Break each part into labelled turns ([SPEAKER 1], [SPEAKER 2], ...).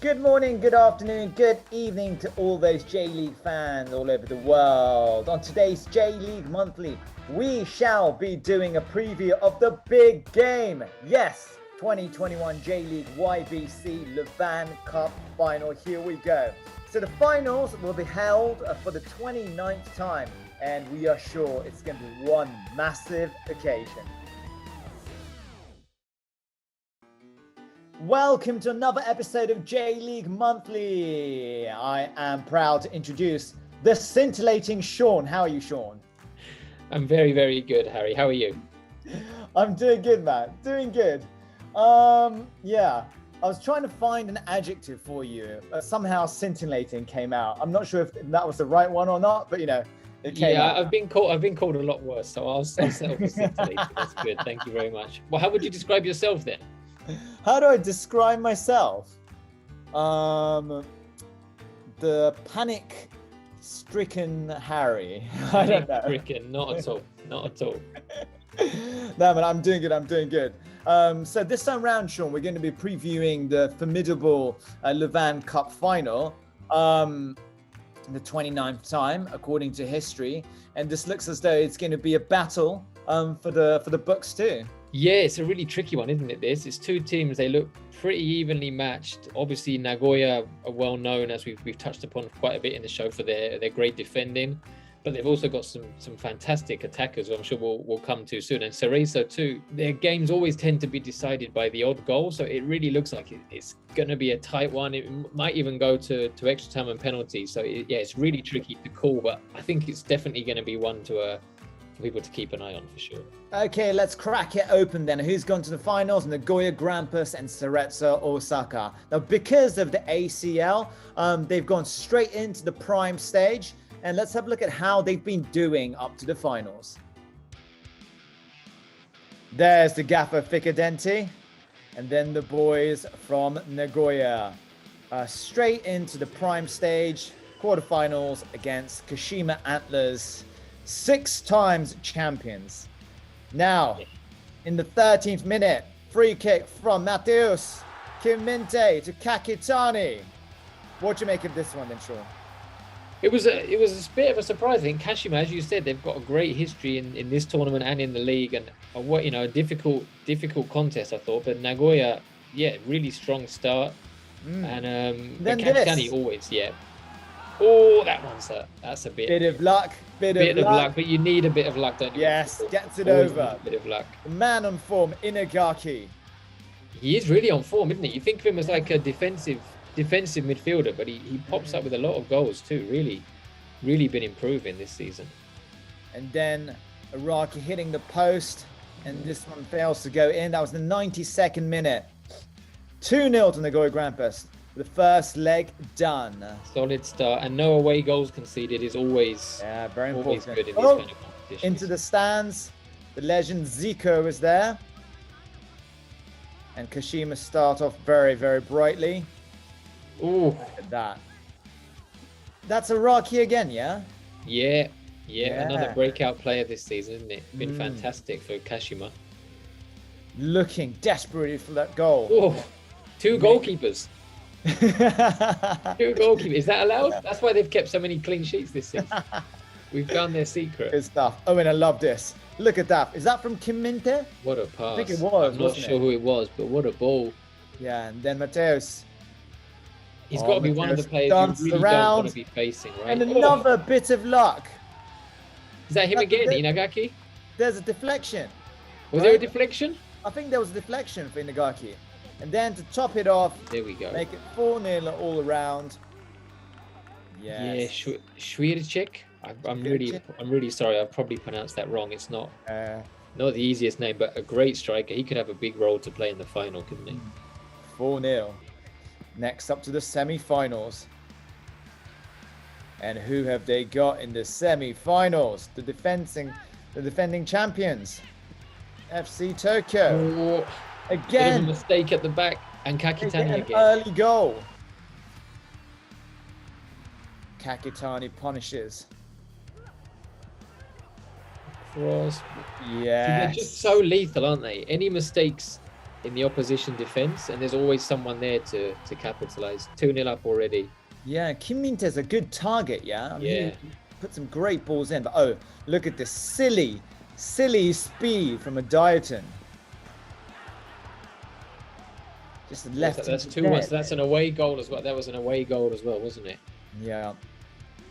[SPEAKER 1] Good morning, good afternoon, good evening to all those J-League fans all over the world. On today's J-League Monthly, we shall be doing a preview of the big game. Yes, 2021 J-League YBC Levain Cup final. Here we go. So the finals will be held for the 29th time, and we are sure it's going to be one massive occasion. Welcome to another episode of J-League Monthly. I am proud to introduce the scintillating Sean. How are you, Sean?
[SPEAKER 2] I'm very, very good, Harry. How are you?
[SPEAKER 1] I'm doing good, man. Doing good. Yeah. I was trying to find an adjective for you. Somehow scintillating came out. I'm not sure if that was the right one or not, but you know, it came out.
[SPEAKER 2] I've been called a lot worse, so I'll settle for scintillating. That's good. Thank you very much. Well, how would you describe yourself then?
[SPEAKER 1] How do I describe myself? The panic-stricken Harry. I don't know.
[SPEAKER 2] Stricken, not at all. Not at all.
[SPEAKER 1] No, but I'm doing good. I'm doing good. So this time round, Sean, we're going to be previewing the formidable Levain Cup final, the 29th time, according to history. And this looks as though it's going to be a battle for the books too.
[SPEAKER 2] Yeah, it's a really tricky one, isn't it? It's two teams. They look pretty evenly matched. Obviously, Nagoya are well known, as we've touched upon quite a bit in the show, for their great defending. But they've also got some fantastic attackers, who I'm sure we'll come to soon. And Cerezo too. Their games always tend to be decided by the odd goal, so it really looks like it's going to be a tight one. It might even go to extra time and penalties. So it's really tricky to call, but I think it's definitely going to be one for people to keep an eye on for sure.
[SPEAKER 1] Okay, let's crack it open then. Who's gone to the finals? Nagoya Grampus and Cerezo Osaka. Now, because of the ACL, they've gone straight into the prime stage. And let's have a look at how they've been doing up to the finals. There's the gaffer Ficadenti. And then the boys from Nagoya. Straight into the prime stage, quarterfinals against Kashima Antlers. 6 times champions. Now, in the 13th minute, free kick from Mateus Kiminte to Kakitani. What do you make of this one then, Sean?
[SPEAKER 2] It was a bit of a surprise. I think Kashima, as you said, they've got a great history in this tournament and in the league, and a difficult contest, I thought. But Nagoya, really strong start, and then Kakitani always, Oh, that's a bit
[SPEAKER 1] of luck. Bit of luck,
[SPEAKER 2] but you need a bit of luck, don't you?
[SPEAKER 1] Yes, gets it over.
[SPEAKER 2] A bit of luck.
[SPEAKER 1] The man on form, Inagaki.
[SPEAKER 2] He is really on form, isn't he? You think of him as like a defensive midfielder, but he pops up with a lot of goals too. Really been improving this season. And
[SPEAKER 1] then Araki hitting the post, and this one fails to go in. That was the 92nd minute. 2-0 to Nagoya Grampus. The first leg done.
[SPEAKER 2] Solid start, and no away goals conceded is always
[SPEAKER 1] very important.
[SPEAKER 2] Good in this kind of competition.
[SPEAKER 1] Into the stands, the legend Zico is there, and Kashima start off very, very brightly.
[SPEAKER 2] Ooh,
[SPEAKER 1] look at that. That's Araki again, yeah.
[SPEAKER 2] Yeah. Another breakout player this season, isn't it? Been fantastic for Kashima.
[SPEAKER 1] Looking desperately for that goal.
[SPEAKER 2] Oh, 2 goalkeepers. 2 goalkeepers. Is that allowed? That's why they've kept so many clean sheets this season. We've found their secret.
[SPEAKER 1] Good stuff. Oh, and I love this. Look at that. Is that from Kiminte?
[SPEAKER 2] What a pass.
[SPEAKER 1] I think it was.
[SPEAKER 2] I'm not sure who it was, but what a ball.
[SPEAKER 1] Yeah, and then Mateus.
[SPEAKER 2] He's got to be one of the players who really don't want to be facing, right?
[SPEAKER 1] And another bit of luck.
[SPEAKER 2] Is that him again, Inagaki?
[SPEAKER 1] There's a deflection.
[SPEAKER 2] Was there a deflection?
[SPEAKER 1] I think there was a deflection for Inagaki. And then to top it off,
[SPEAKER 2] there we go.
[SPEAKER 1] Make it 4-0 all around. Yes.
[SPEAKER 2] Yeah, Schwierczyk. I'm really sorry. I've probably pronounced that wrong. It's not the easiest name, but a great striker. He could have a big role to play in the final, couldn't he?
[SPEAKER 1] 4-0. Next up to the semi-finals. And who have they got in the semi-finals? The defending champions, FC Tokyo.
[SPEAKER 2] Again, a mistake at the back, and Kakitani again.
[SPEAKER 1] Early goal. Kakitani punishes.
[SPEAKER 2] Cross.
[SPEAKER 1] Yeah.
[SPEAKER 2] They're just so lethal, aren't they? Any mistakes in the opposition defense, and there's always someone there to capitalize. 2-0 up already.
[SPEAKER 1] Yeah, Kim Min-tae's a good target, yeah? I mean,
[SPEAKER 2] Yeah.
[SPEAKER 1] he put some great balls in, but oh, look at this silly speed from a Dieton. Just left.
[SPEAKER 2] That's 2-1. So that's an away goal as well. That was an away goal as well, wasn't it?
[SPEAKER 1] Yeah.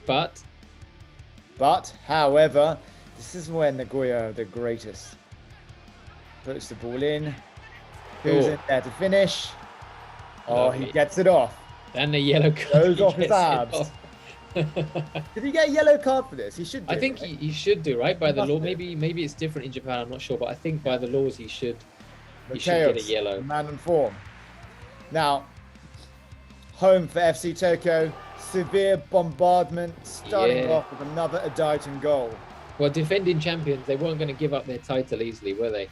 [SPEAKER 2] But,
[SPEAKER 1] however, this is where Nagoya are the greatest. Puts the ball in. Who's in there to finish? Oh,
[SPEAKER 2] Lovely.
[SPEAKER 1] he gets it off.
[SPEAKER 2] And the yellow card.
[SPEAKER 1] Goes off his abs. Did he get a yellow card for this? He should do.
[SPEAKER 2] I think
[SPEAKER 1] right?
[SPEAKER 2] he should do, right? By the law. Maybe it's different in Japan, I'm not sure, but I think by the laws he should get a yellow.
[SPEAKER 1] Man in form. Now, home for FC Tokyo. Severe bombardment, starting off with another Adaitan goal.
[SPEAKER 2] Well, defending champions, they weren't going to give up their title easily, were they?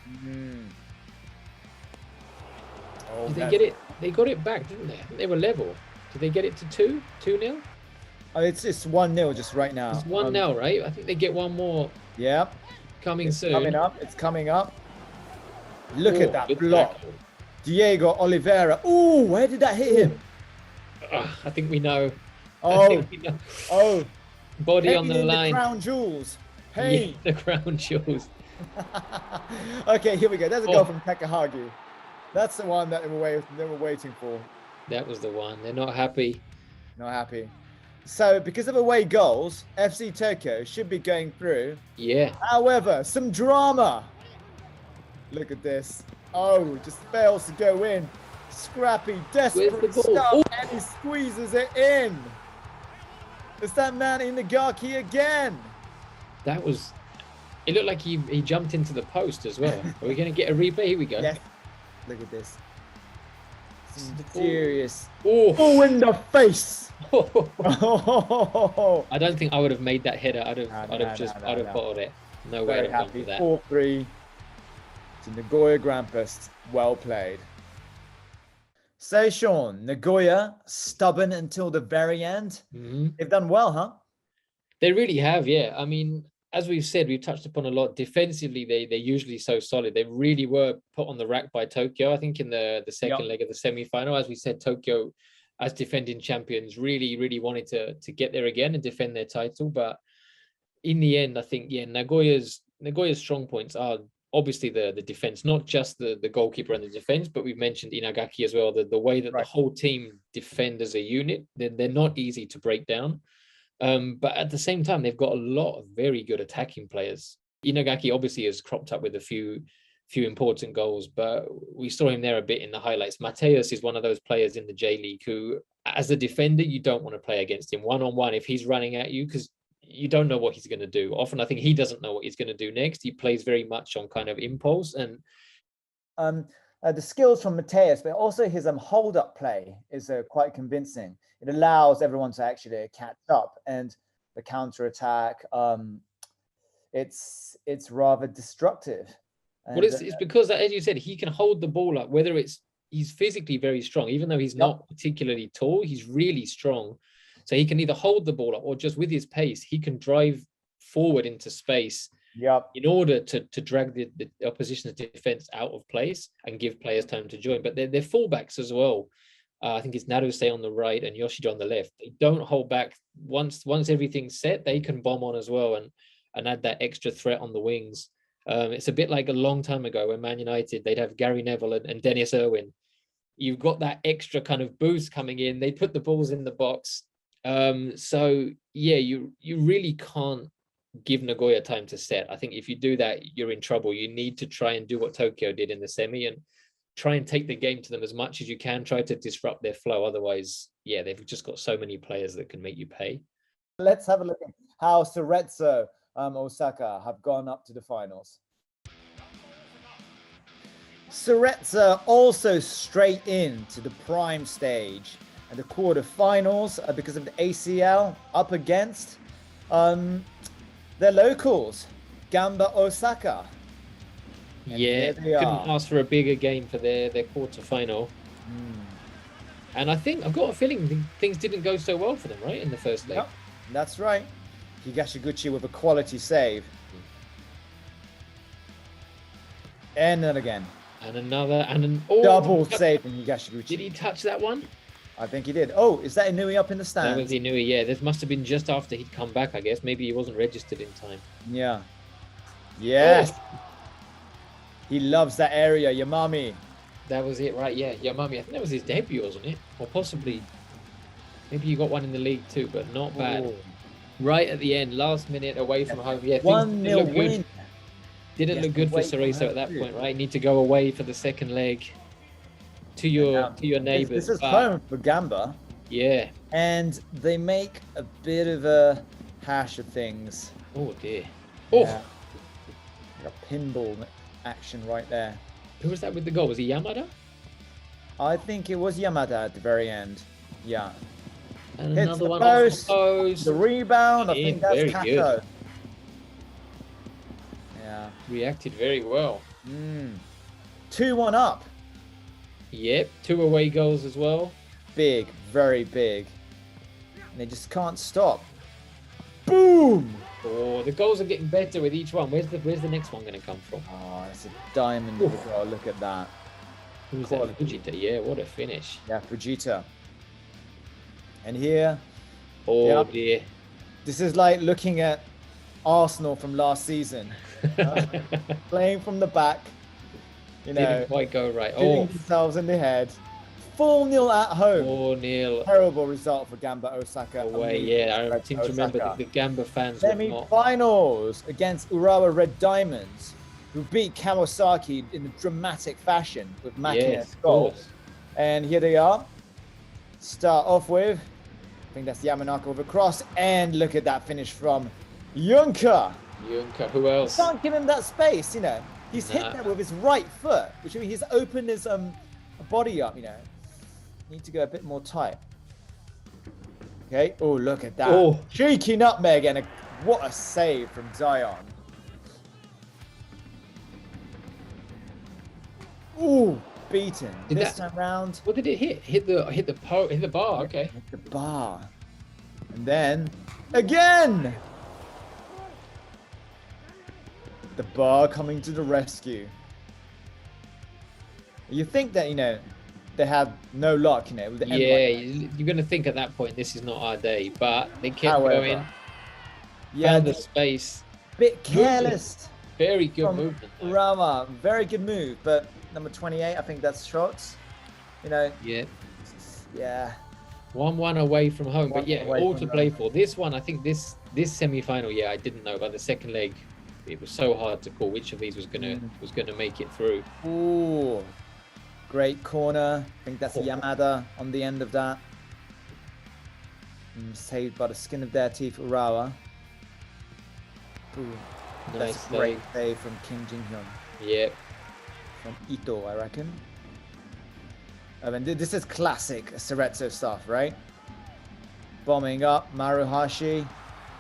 [SPEAKER 1] Oh,
[SPEAKER 2] Did they get it? They got it back, didn't they? They were level. Did they get it to 2-0?
[SPEAKER 1] Oh, it's 1-0 just right now.
[SPEAKER 2] It's 1-0, right? I think they get one more.
[SPEAKER 1] Yeah.
[SPEAKER 2] Coming soon.
[SPEAKER 1] It's coming up. Look at that
[SPEAKER 2] good
[SPEAKER 1] block.
[SPEAKER 2] tackle.
[SPEAKER 1] Diego Oliveira. Ooh, where did that hit him?
[SPEAKER 2] I think we know.
[SPEAKER 1] Oh,
[SPEAKER 2] Body
[SPEAKER 1] Pain
[SPEAKER 2] on the line.
[SPEAKER 1] The crown jewels. Pain.
[SPEAKER 2] Yeah, the crown jewels.
[SPEAKER 1] Okay, here we go. There's a goal from Takahagi. That's the one that they were waiting for.
[SPEAKER 2] That was the one. They're not happy.
[SPEAKER 1] Not happy. So, because of away goals, FC Tokyo should be going through.
[SPEAKER 2] Yeah.
[SPEAKER 1] However, some drama. Look at this. Oh, just fails to go in. Scrappy, desperate stuff, and he squeezes it in. It's that man Inagaki again.
[SPEAKER 2] That was... It looked like he jumped into the post as well. Are we going to get a replay? Here we go.
[SPEAKER 1] Yes. Look at this. Some serious.
[SPEAKER 2] Oh,
[SPEAKER 1] in the face.
[SPEAKER 2] I don't think I would have made that header. I'd have bottled it. No way.
[SPEAKER 1] Very happy. 4-3 to Nagoya Grampus. Well played. So, Sean, Nagoya, stubborn until the very end. They've done well, huh?
[SPEAKER 2] They really have, yeah. I mean, as we've said, we've touched upon a lot. Defensively, they're usually so solid. They really were put on the rack by Tokyo. I think in the second leg of the semi-final, as we said, Tokyo, as defending champions, really wanted to get there again and defend their title. But in the end, I think, Nagoya's strong points are obviously the defense, not just the goalkeeper and the defense, but we've mentioned Inagaki as well. The way that the whole team defend as a unit, they're not easy to break down. But at the same time, they've got a lot of very good attacking players. Inagaki obviously has cropped up with a few important goals, but we saw him there a bit in the highlights. Mateus is one of those players in the J-League who, as a defender, you don't want to play against him one-on-one if he's running at you, because you don't know what he's going to do. Often I think he doesn't know what he's going to do next. He plays very much on kind of impulse. And
[SPEAKER 1] the skills from Mateus, but also his hold-up play is quite convincing. It allows everyone to actually catch up, and the counter-attack, it's rather destructive.
[SPEAKER 2] Well, it's because, as you said, he can hold the ball up, whether he's physically very strong, even though he's not particularly tall, he's really strong. So he can either hold the ball up or just with his pace, he can drive forward into space in order to drag the opposition's defense out of place and give players time to join. But they're fullbacks as well. I think it's Naruse on the right and Yoshida on the left. They don't hold back. Once everything's set, they can bomb on as well and add that extra threat on the wings. It's a bit like a long time ago when Man United, they'd have Gary Neville and Dennis Irwin. You've got that extra kind of boost coming in. They put the balls in the box. So yeah, you really can't give Nagoya time to set. I think if you do that, you're in trouble. You need to try and do what Tokyo did in the semi and try and take the game to them as much as you can. Try to disrupt their flow. Otherwise, yeah, they've just got so many players that can make you pay.
[SPEAKER 1] Let's have a look at how Cerezo Osaka have gone up to the finals. Cerezo also straight into the prime stage and the quarterfinals because of the ACL up against their locals, Gamba Osaka. And
[SPEAKER 2] yeah, couldn't ask for a bigger game for their quarterfinal. And I think I've got a feeling things didn't go so well for them, right, in the first leg.
[SPEAKER 1] Yep, that's right. Higashiguchi with a quality save. And then again.
[SPEAKER 2] And another, and an oh,
[SPEAKER 1] Double save from Higashiguchi.
[SPEAKER 2] Did he touch that one?
[SPEAKER 1] I think he did. Oh, is that Inui up in the stands?
[SPEAKER 2] That was Inui, yeah. This must have been just after he'd come back, I guess. Maybe he wasn't registered in time.
[SPEAKER 1] Yeah. Yes.
[SPEAKER 2] Oh.
[SPEAKER 1] He loves that area, Yamami.
[SPEAKER 2] That was it, right? Yeah, Yamami. I think that was his debut, wasn't it? Or possibly, maybe you got one in the league too, but not bad.
[SPEAKER 1] Ooh.
[SPEAKER 2] Right at the end, last minute away from home. Yeah,
[SPEAKER 1] 1-0 win.
[SPEAKER 2] Didn't look good for Cerezo at that point, right? Need to go away for the second leg to your neighbours.
[SPEAKER 1] This is home for Gamba.
[SPEAKER 2] Yeah.
[SPEAKER 1] And they make a bit of a hash of things.
[SPEAKER 2] Oh dear. Oh.
[SPEAKER 1] Yeah. Like a pinball action right there.
[SPEAKER 2] Who was that with the goal? Was it Yamada?
[SPEAKER 1] I think it was Yamada at the very end. Yeah.
[SPEAKER 2] And
[SPEAKER 1] Hits
[SPEAKER 2] another
[SPEAKER 1] the
[SPEAKER 2] one
[SPEAKER 1] post,
[SPEAKER 2] post.
[SPEAKER 1] the rebound. I think that's
[SPEAKER 2] very
[SPEAKER 1] Kato.
[SPEAKER 2] good.
[SPEAKER 1] Yeah.
[SPEAKER 2] Reacted very well.
[SPEAKER 1] 2-1 up.
[SPEAKER 2] Yep. 2 away goals as well.
[SPEAKER 1] Big, very big. And they just can't stop. Boom!
[SPEAKER 2] Oh, the goals are getting better with each one. Where's the next one going to come from?
[SPEAKER 1] Oh, it's a diamond of a goal. Look at that.
[SPEAKER 2] Who's that? Fujita. Yeah, what a finish.
[SPEAKER 1] Yeah, Fujita. And here.
[SPEAKER 2] Oh dear.
[SPEAKER 1] This is like looking at Arsenal from last season. Playing from the back. You know,
[SPEAKER 2] didn't quite go right.
[SPEAKER 1] Hitting themselves in the head. 4-0 at home.
[SPEAKER 2] 4-0.
[SPEAKER 1] Terrible result for Gamba Osaka.
[SPEAKER 2] Away, yeah. I seem to remember the Gamba fans were not...
[SPEAKER 1] Semi-finals against Urawa Red Diamonds, who beat Kawasaki in a dramatic fashion with Makina's goal. And here they are. Start off with, I think that's Yamanaka with a cross. And look at that finish from Junker.
[SPEAKER 2] Junker, who else?
[SPEAKER 1] Can't give him that space, you know. He's hit that with his right foot, which means he's opened his body up, you know. Need to go a bit more tight. Okay. Oh, look at that.
[SPEAKER 2] Oh.
[SPEAKER 1] Cheeky nutmeg and what a save from Zion. Ooh, beaten. This time round.
[SPEAKER 2] What did it hit? Hit the bar. Okay.
[SPEAKER 1] Hit the bar. And then again. The bar coming to the rescue. You think that, you know, they had no luck, you know. With the
[SPEAKER 2] you're going to think at that point, this is not our day. But they kept going.
[SPEAKER 1] Yeah,
[SPEAKER 2] found the space.
[SPEAKER 1] Bit careless.
[SPEAKER 2] Very good movement.
[SPEAKER 1] Rama, very good move. But number 28, I think that's shots. You know.
[SPEAKER 2] Yeah.
[SPEAKER 1] Yeah.
[SPEAKER 2] 1-1 away from home, but yeah, all to play for. This one, I think this semi-final, yeah, I didn't know about the second leg. It was so hard to call which of these was gonna make it through.
[SPEAKER 1] Ooh, great corner. I think that's Yamada on the end of that. Saved by the skin of their teeth, Urawa. Ooh, that's a great save from Kim Jin-hyun.
[SPEAKER 2] Yep.
[SPEAKER 1] From Ito, I reckon. I mean, this is classic Cerezo stuff, right? Bombing up, Maruhashi,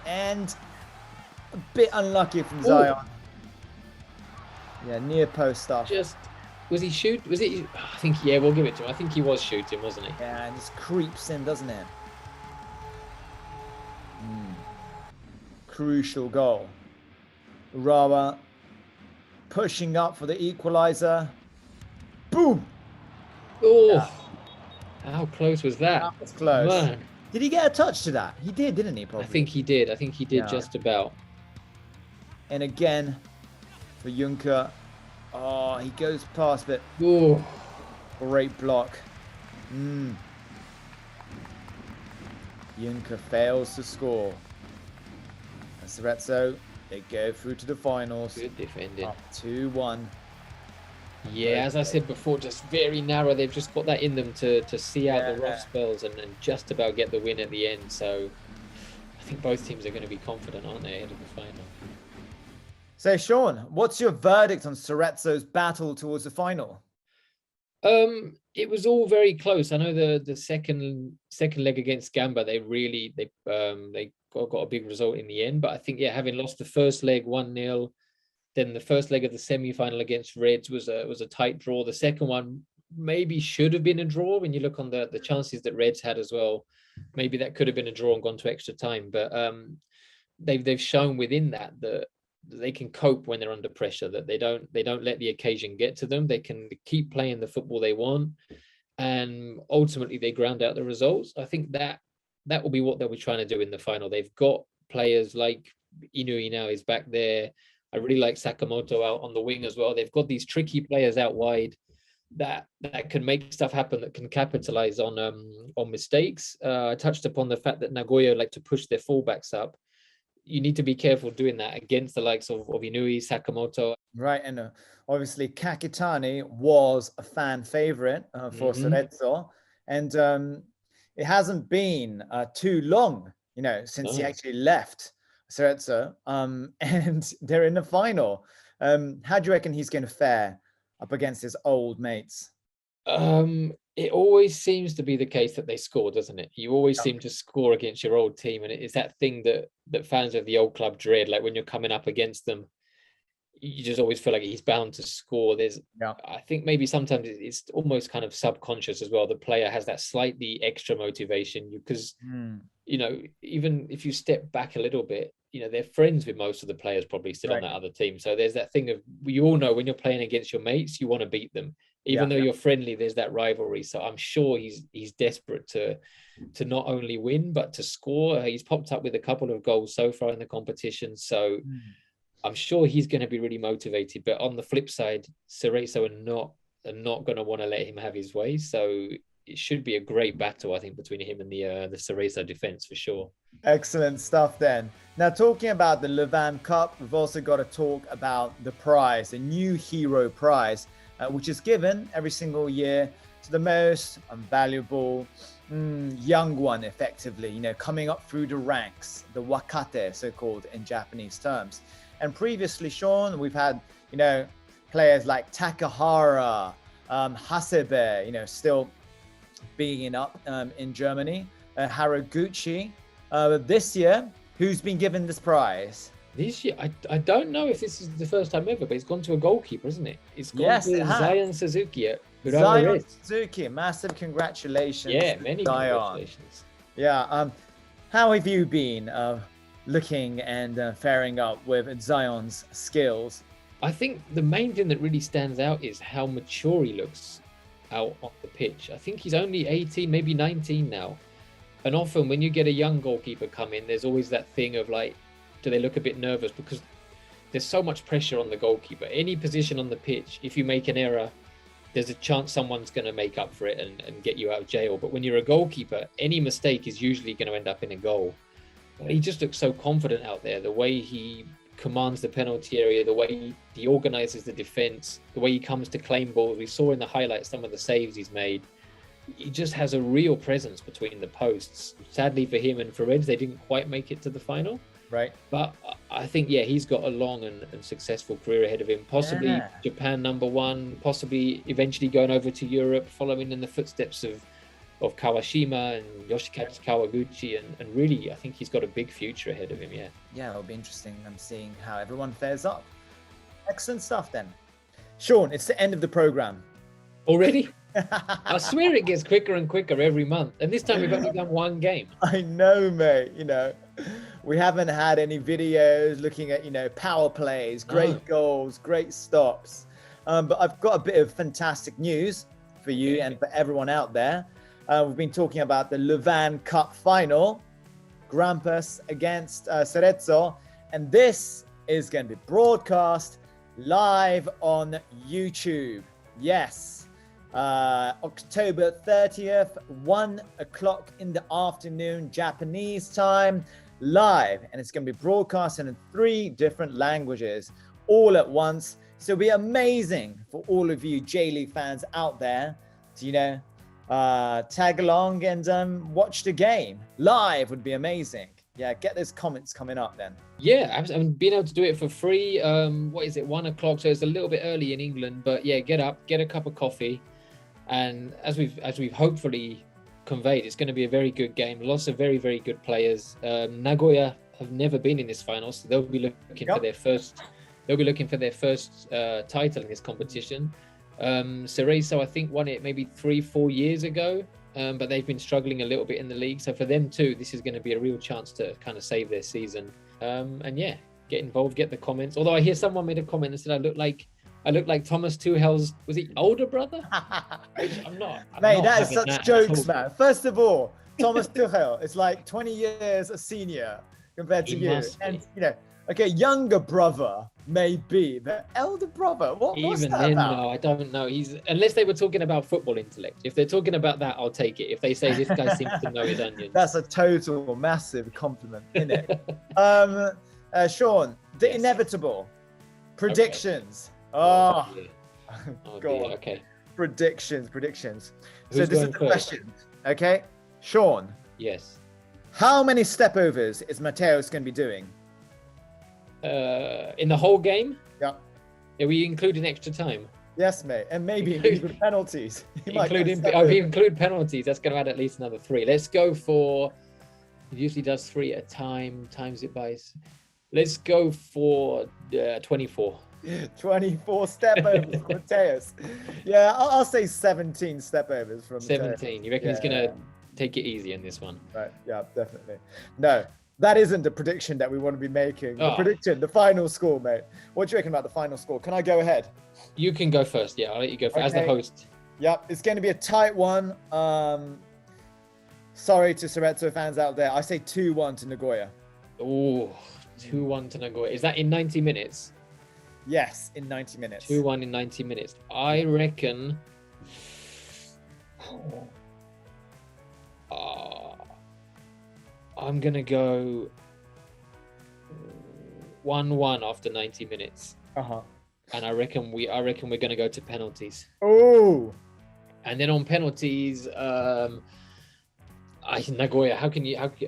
[SPEAKER 1] and a bit unlucky from Zion. Yeah, near post stuff.
[SPEAKER 2] Was he shoot? Was it? I think, yeah, we'll give it to him. I think he was shooting, wasn't he?
[SPEAKER 1] Yeah, and just creeps in, doesn't it? Crucial goal. Urawa pushing up for the equalizer. Boom!
[SPEAKER 2] Oh, yeah. How close was that?
[SPEAKER 1] That was close.
[SPEAKER 2] Man.
[SPEAKER 1] Did he get a touch to that? He did, didn't he? Probably.
[SPEAKER 2] I think he did. I think he did just about.
[SPEAKER 1] And again, for Junker. Oh, he goes past, but great block. Junker fails to score. And Cerezo, they go through to the finals.
[SPEAKER 2] Good defending.
[SPEAKER 1] Up 2-1.
[SPEAKER 2] Yeah, as I said before, just very narrow. They've just got that in them to see out the rough spells and just about get the win at the end. So I think both teams are going to be confident, aren't they, ahead of the final?
[SPEAKER 1] So, Sean, what's your verdict on Cerezo's battle towards the final?
[SPEAKER 2] It was all very close. I know the second leg against Gamba, they got a big result in the end. But I think, yeah, having lost the first leg 1-0, then the first leg of the semi-final against Reds was a tight draw. The second one maybe should have been a draw when you look on the chances that Reds had as well. Maybe that could have been a draw and gone to extra time. But they've shown within that they can cope when they're under pressure, that they don't let the occasion get to them. They can keep playing the football they want, and ultimately they ground out the results. I think that will be what they'll be trying to do in the final. They've got players like Inui now is back there. I really like Sakamoto out on the wing as well. They've got these tricky players out wide that can make stuff happen, that can capitalize on mistakes. I touched upon the fact that Nagoya like to push their fullbacks up. You need to be careful doing that against the likes of Inui, Sakamoto.
[SPEAKER 1] Right, and obviously Kakitani was a fan favorite for Cerezo, and it hasn't been too long, since he actually left Cerezo, and they're in the final. How do you reckon he's going to fare up against his old mates?
[SPEAKER 2] It always seems to be the case that they score, doesn't it? You always seem to score against your old team, and it's that thing that fans of the old club dread. Like when you're coming up against them, you just always feel like he's bound to score. I think maybe sometimes it's almost kind of subconscious as well. The player has that slightly extra motivation because even if you step back a little bit, they're friends with most of the players probably still on that other team. So there's that thing of, you all know when you're playing against your mates, you want to beat them. Even though you're friendly, there's that rivalry. So I'm sure he's desperate to not only win, but to score. He's popped up with a couple of goals so far in the competition. So I'm sure he's going to be really motivated. But on the flip side, Cerezo are not going to want to let him have his way. So it should be a great battle, I think, between him and the Cerezo defense for sure.
[SPEAKER 1] Excellent stuff then. Now, talking about the Levain Cup, we've also got to talk about the prize, the new hero prize, which is given every single year to the most valuable young one, effectively, coming up through the ranks, the wakate, so-called in Japanese terms. And previously, Sean, we've had, players like Takahara, Hasebe, still being up in Germany, Haraguchi. This year, who's been given this prize?
[SPEAKER 2] This year, I don't know if this is the first time ever, but it's gone to a goalkeeper, isn't it? It's gone to Zion Suzuki at
[SPEAKER 1] Zion Suzuki, massive congratulations.
[SPEAKER 2] Yeah, many congratulations.
[SPEAKER 1] Yeah, how have you been looking and faring up with Zion's skills?
[SPEAKER 2] I think the main thing that really stands out is how mature he looks out on the pitch. I think he's only 18, maybe 19 now. And often when you get a young goalkeeper come in, there's always that thing of like, do they look a bit nervous? Because there's so much pressure on the goalkeeper. Any position on the pitch, if you make an error, there's a chance someone's going to make up for it and get you out of jail. But when you're a goalkeeper, any mistake is usually going to end up in a goal. He just looks so confident out there. The way he commands the penalty area, the way he organizes the defense, the way he comes to claim balls. We saw in the highlights some of the saves he's made. He just has a real presence between the posts. Sadly for him and for Reds, they didn't quite make it to the final.
[SPEAKER 1] Right.
[SPEAKER 2] But I think, he's got a long and successful career ahead of him. Possibly Japan #1, possibly eventually going over to Europe, following in the footsteps of Kawashima and Yoshikazu Kawaguchi. And really, I think he's got a big future ahead of him,
[SPEAKER 1] Yeah, it'll be interesting. I'm seeing how everyone fares up. Excellent stuff then. Sean, it's the end of the program.
[SPEAKER 2] Already? I swear it gets quicker and quicker every month. And this time we've only done one game.
[SPEAKER 1] I know, mate. We haven't had any videos looking at, power plays, great goals, great stops. But I've got a bit of fantastic news for you and for everyone out there. We've been talking about the Levain Cup final, Grampus against Cerezo. And this is going to be broadcast live on YouTube. Yes. October 30th, 1 o'clock in the afternoon, Japanese time, live. And it's going to be broadcasted in 3 different languages all at once. So it'll be amazing for all of you J.League fans out there to, tag along and watch the game. Live would be amazing. Yeah, get those comments coming up then.
[SPEAKER 2] Yeah, and being able to do it for free. What is it, 1 o'clock? So it's a little bit early in England, but yeah, get up, get a cup of coffee. And as we've hopefully conveyed, it's going to be a very good game. Lots of very, very good players. Nagoya have never been in this final, so they'll be looking for their first. They'll be looking for their first title in this competition. Cerezo, I think, won it maybe 3-4 years ago, but they've been struggling a little bit in the league. So for them too, this is going to be a real chance to kind of save their season. And yeah, get involved, get the comments. Although I hear someone made a comment and said I look like Thomas Tuchel's, was he older brother? Which I'm not.
[SPEAKER 1] Mate, that is such jokes, man. First of all, Thomas Tuchel is like 20 years a senior compared to you. And, you know, okay, younger brother maybe, but elder brother, what's that
[SPEAKER 2] then,
[SPEAKER 1] about?
[SPEAKER 2] no, I don't know. Unless they were talking about football intellect. If they're talking about that, I'll take it. If they say this guy seems to know his onions.
[SPEAKER 1] That's a total massive compliment, isn't it? Sean, the inevitable predictions.
[SPEAKER 2] Okay.
[SPEAKER 1] Oh,
[SPEAKER 2] Oh,
[SPEAKER 1] God.
[SPEAKER 2] Okay.
[SPEAKER 1] Predictions.
[SPEAKER 2] Who's
[SPEAKER 1] So this is the
[SPEAKER 2] going
[SPEAKER 1] question, okay? Sean,
[SPEAKER 2] Yes.
[SPEAKER 1] how many stepovers is Mateos going to be doing?
[SPEAKER 2] In the whole game?
[SPEAKER 1] Yeah.
[SPEAKER 2] Are we including extra time?
[SPEAKER 1] Yes, mate, and maybe even penalties. He might get
[SPEAKER 2] If
[SPEAKER 1] stepovers.
[SPEAKER 2] we include penalties, that's going to add at least another 3. Let's go for. He usually does 3 at a time. Times it by. Let's go for 24.
[SPEAKER 1] 24 stepovers for Mateos. Yeah, I'll say 17 stepovers from
[SPEAKER 2] 17.
[SPEAKER 1] Mateos.
[SPEAKER 2] You reckon he's going to take it easy in this one?
[SPEAKER 1] Right, yeah, definitely. No, that isn't the prediction that we want to be making. The
[SPEAKER 2] Oh.
[SPEAKER 1] prediction, the final score, mate. What do you reckon about the final score? Can I go ahead?
[SPEAKER 2] You can go first. Yeah, I'll let you go first as the
[SPEAKER 1] Okay.
[SPEAKER 2] host.
[SPEAKER 1] Yep, it's going to be a tight one. Sorry to Cerezo fans out there. I say 2-1 to Nagoya.
[SPEAKER 2] Oh, 2-1 to Nagoya. Is that in 90 minutes?
[SPEAKER 1] Yes, in 90 minutes.
[SPEAKER 2] 2-1 in 90 minutes. I reckon. I'm gonna go 1-1 after 90 minutes,
[SPEAKER 1] Uh-huh.
[SPEAKER 2] and I reckon we're gonna go to penalties.
[SPEAKER 1] Oh,
[SPEAKER 2] And then on penalties, Nagoya. I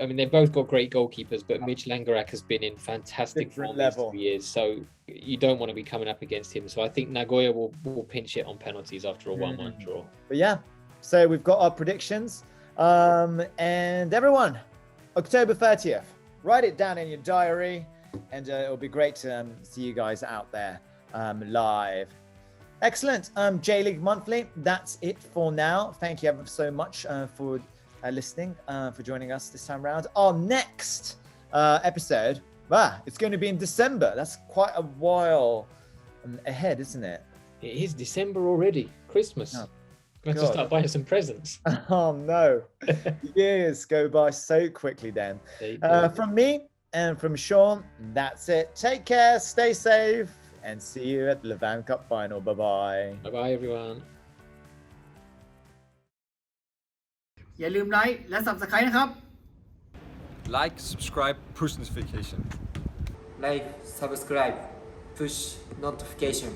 [SPEAKER 2] mean, they've both got great goalkeepers, but Mitch Langerak has been in fantastic
[SPEAKER 1] Different
[SPEAKER 2] form
[SPEAKER 1] level.
[SPEAKER 2] these 2 years, so you don't want to be coming up against him. So I think Nagoya will pinch it on penalties after a 1-1 draw.
[SPEAKER 1] but yeah. So we've got our predictions. And everyone, October 30th, write it down in your diary, and it'll be great to see you guys out there live. Excellent. J.League Monthly, that's it for now. Thank you ever so much for listening, for joining us this time around. Our next episode, it's going to be in December. That's quite a while ahead, isn't it?
[SPEAKER 2] It is December already. Christmas.
[SPEAKER 1] Oh,
[SPEAKER 2] I have to
[SPEAKER 1] God.
[SPEAKER 2] start buying some presents.
[SPEAKER 1] Oh no, years go by so quickly then.
[SPEAKER 2] There you go.
[SPEAKER 1] From me and from Sean, that's it. Take care, stay safe, and see you at the Levain Cup final. Bye-bye.
[SPEAKER 2] Bye-bye, everyone.
[SPEAKER 3] อย่าลืมไลค์และ Subscribe นะครับ
[SPEAKER 4] Like, subscribe, push notification.
[SPEAKER 5] Like, subscribe, push notification.